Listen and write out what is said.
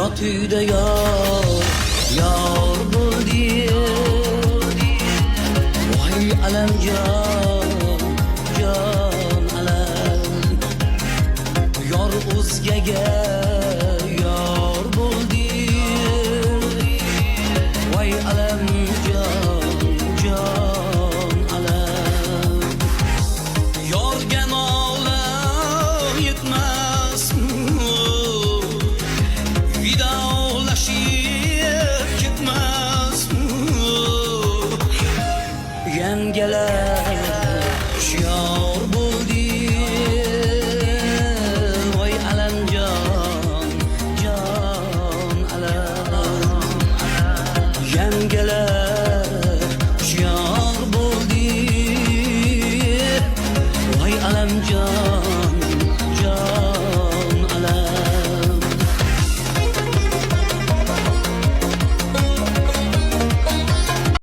yot uyda yor bo'ldi. Voy alamjon, jon alam, yor o'zgaga yor bo'ldi. Voy alamjon, jon alam, yorga nolam yetmasmi? Vidolashib ketmasmi? Yangalar hushyor bo'ldi. Voy alamjon, jon alam, yangalar hushyor bo'ldi. Voy alamjon.